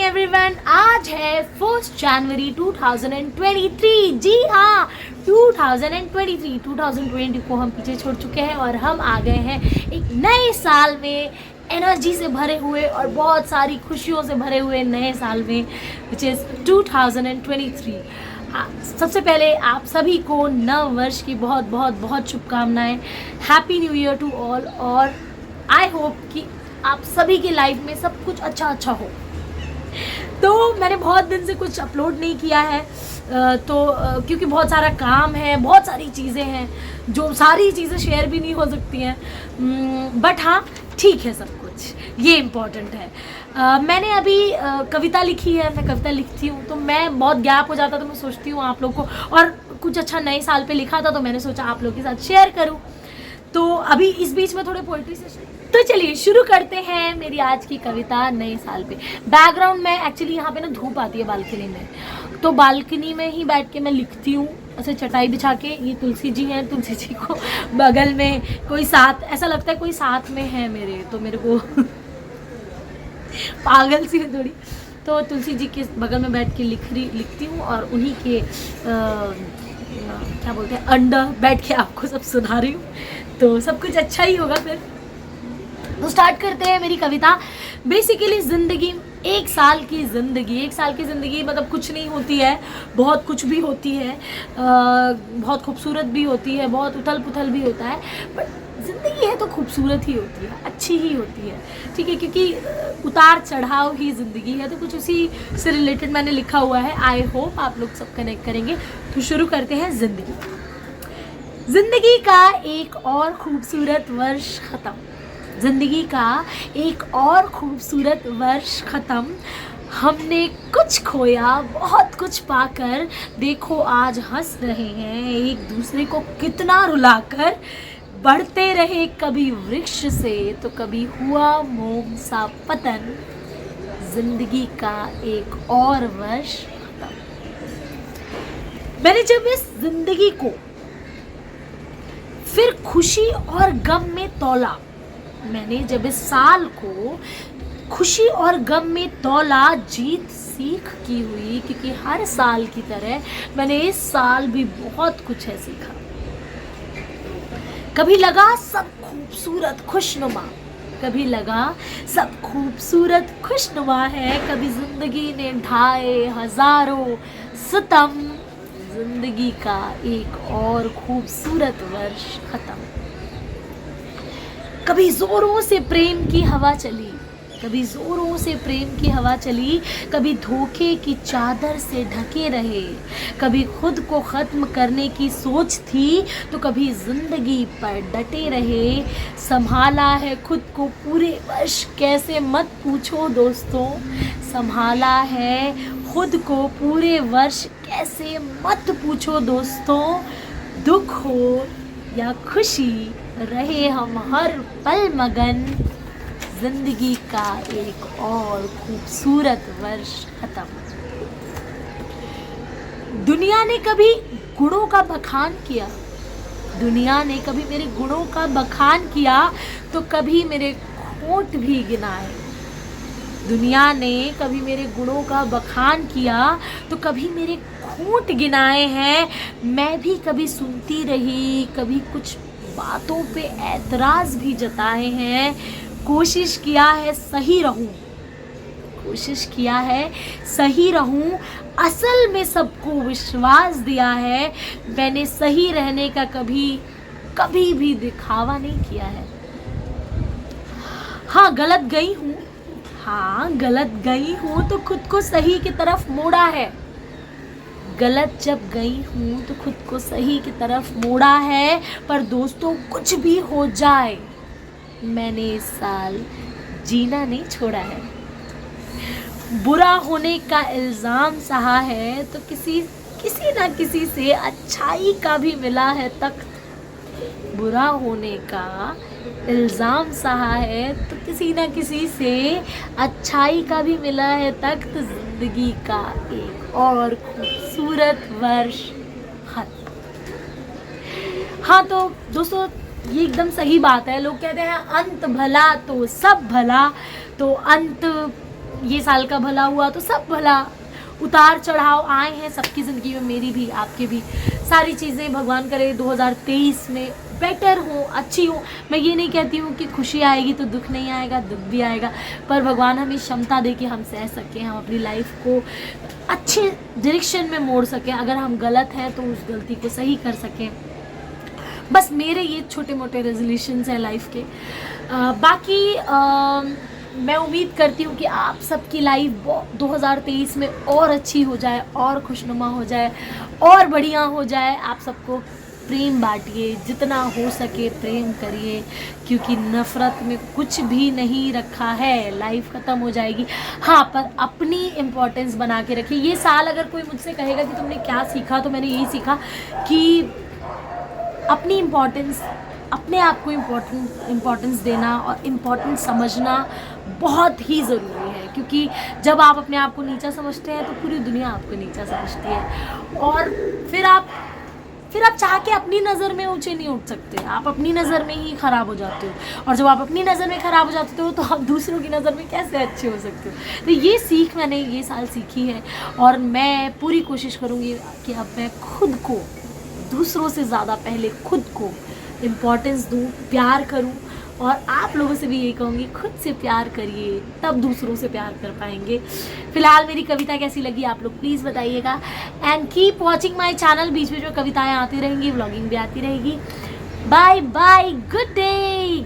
Everyone, आज है 1 जनवरी 2023। जी हाँ, 2020 को हम पीछे छोड़ चुके हैं और हम आ गए हैं एक नए साल में, एनर्जी से भरे हुए और बहुत सारी खुशियों से भरे हुए नए साल में, विच इज़ 2023। सबसे पहले आप सभी को नव वर्ष की बहुत बहुत बहुत शुभकामनाएं। Happy new year to all. और आई होप कि आप सभी की लाइफ में सब कुछ अच्छा हो। तो मैंने बहुत दिन से कुछ अपलोड नहीं किया है, क्योंकि बहुत सारा काम है, बहुत सारी चीज़ें हैं जो सारी चीज़ें शेयर भी नहीं हो सकती हैं। बट हाँ, ठीक है, सब कुछ ये इम्पोर्टेंट है। मैंने अभी कविता लिखी है, मैं कविता लिखती हूँ, तो मैं बहुत गैप हो जाता, तो मैं सोचती हूँ आप लोग को, और कुछ अच्छा नए साल पे लिखा था तो मैंने सोचा आप लोग के साथ शेयर करूँ। तो अभी इस बीच में थोड़े पोइट्री सेशन, तो चलिए शुरू करते हैं मेरी आज की कविता नए साल पे। बैकग्राउंड में एक्चुअली यहाँ पे ना धूप आती है बालकनी में, तो बालकनी में ही बैठ के मैं लिखती हूँ, ऐसे चटाई बिछा के। ये तुलसी जी हैं, तुलसी जी को बगल में कोई साथ, ऐसा लगता है कोई साथ में है मेरे, तो मेरे को पागल सी है थोड़ी। तो तुलसी जी के बगल में बैठ के लिखती हूँ और उन्हीं के क्या बोलते हैं, अंडर बैठ के आपको सब सुना रही हूँ, तो सब कुछ अच्छा ही होगा फिर। तो स्टार्ट करते हैं मेरी कविता। बेसिकली ज़िंदगी, एक साल की ज़िंदगी मतलब कुछ नहीं होती है, बहुत कुछ भी होती है, बहुत खूबसूरत भी होती है, बहुत उथल पुथल भी होता है, बट ज़िंदगी है तो खूबसूरत ही होती है, अच्छी ही होती है, ठीक है, क्योंकि उतार चढ़ाव ही ज़िंदगी है। तो कुछ उसी से रिलेटेड मैंने लिखा हुआ है। आई होप आप लोग सब कनेक्ट करेंगे। तो शुरू करते हैं। ज़िंदगी का एक और खूबसूरत वर्ष ख़त्म। ज़िंदगी का एक और खूबसूरत वर्ष ख़त्म। हमने कुछ खोया, बहुत कुछ पाकर, देखो आज हंस रहे हैं एक दूसरे को कितना रुलाकर। बढ़ते रहे कभी वृक्ष से तो कभी हुआ मोम सा पतन। ज़िंदगी का एक और वर्ष ख़त्म। मैंने जब इस ज़िंदगी को फिर खुशी और गम में तौला, मैंने जब इस साल को खुशी और गम में तौला, जीत सीख की हुई, क्योंकि हर साल की तरह मैंने इस साल भी बहुत कुछ है सीखा। कभी लगा सब खूबसूरत खुशनुमा, कभी लगा सब खूबसूरत खुशनुमा है, कभी जिंदगी ने ढाए हजारों सितम। जिंदगी का एक और खूबसूरत वर्ष खत्म। कभी जोरों से प्रेम की हवा चली, कभी जोरों से प्रेम की हवा चली, कभी धोखे की चादर से ढके रहे, कभी खुद को खत्म करने की सोच थी तो कभी जिंदगी पर डटे रहे। संभाला है खुद को पूरे वर्ष कैसे मत पूछो दोस्तों, संभाला है खुद को पूरे वर्ष कैसे मत पूछो दोस्तों। दुख हो या खुशी रहे हम हर पल मगन। जिंदगी का एक और खूबसूरत वर्ष खत्म। दुनिया ने कभी गुणों का बखान किया, दुनिया ने कभी मेरे गुणों का बखान किया तो कभी मेरे खोट भी गिनाए। दुनिया ने कभी मेरे गुणों का बखान किया तो कभी मेरे खोट गिनाए हैं। मैं भी कभी सुनती रही, कभी कुछ बातों पे ऐतराज भी जताए हैं। कोशिश किया है सही रहूं, कोशिश किया है सही रहूं, असल में सबको विश्वास दिया है। मैंने सही रहने का कभी भी दिखावा नहीं किया है। हाँ गलत गई हूँ, हाँ गलत गई हूँ तो खुद को सही की तरफ मोड़ा है। गलत जब गई हूँ तो खुद को सही की तरफ मोड़ा है। पर दोस्तों कुछ भी हो जाए, मैंने इस साल जीना नहीं छोड़ा है। बुरा होने का इल्ज़ाम सहा है तो किसी ना किसी से अच्छाई का भी मिला है तख्त। बुरा होने का इल्ज़ाम सहा है तो किसी ना किसी से अच्छाई का भी मिला है तख्त। जिंदगी का एक और खूबसूरत वर्ष खत्म। हाँ तो दोस्तों, ये एकदम सही बात है। लोग कहते हैं अंत भला तो सब भला, तो अंत ये साल का भला हुआ तो सब भला, उतार चढ़ाव आए हैं सबकी ज़िंदगी में, मेरी भी आपके भी। सारी चीज़ें भगवान करे 2023 में बेटर हो, अच्छी हो। मैं ये नहीं कहती हूँ कि खुशी आएगी तो दुख नहीं आएगा, दुख भी आएगा, पर भगवान हमें क्षमता दे कि हम सह सकें, हम अपनी लाइफ को अच्छे डायरेक्शन में मोड़ सकें। अगर हम गलत हैं तो उस गलती को सही कर सकें। बस मेरे ये छोटे मोटे रेजोल्यूशंस हैं लाइफ के। बाकी मैं उम्मीद करती हूँ कि आप सबकी लाइफ 2023 में और अच्छी हो जाए, और खुशनुमा हो जाए, और बढ़िया हो जाए। आप सबको प्रेम बांटिए, जितना हो सके प्रेम करिए, क्योंकि नफ़रत में कुछ भी नहीं रखा है, लाइफ ख़त्म हो जाएगी। हाँ, पर अपनी इम्पोर्टेंस बना के रखिए। ये साल अगर कोई मुझसे कहेगा कि तुमने क्या सीखा, तो मैंने यही सीखा कि अपनी इम्पोर्टेंस, अपने आप को इम्पोर्टेंस देना और इम्पोर्टेंस समझना बहुत ही ज़रूरी है। क्योंकि जब आप अपने आप को नीचा समझते हैं तो पूरी दुनिया आपको नीचा समझती है, और फिर आप चाह के अपनी नज़र में ऊंचे नहीं उठ सकते, आप अपनी नज़र में ही ख़राब हो जाते हो। और जब आप अपनी नज़र में ख़राब हो जाते हो तो आप दूसरों की नज़र में कैसे अच्छे हो सकते हो। तो ये सीख मैंने ये साल सीखी है, और मैं पूरी कोशिश करूँगी कि अब मैं खुद को दूसरों से ज़्यादा पहले खुद को इम्पोर्टेंस दूँ, प्यार करूँ। और आप लोगों से भी यही कहूँगी, खुद से प्यार करिए, तब दूसरों से प्यार कर पाएंगे। फिलहाल मेरी कविता कैसी लगी आप लोग प्लीज़ बताइएगा, and keep watching my channel. बीच बीच में कविताएँ आती रहेंगी, व्लॉगिंग भी आती रहेगी। Bye bye, good day.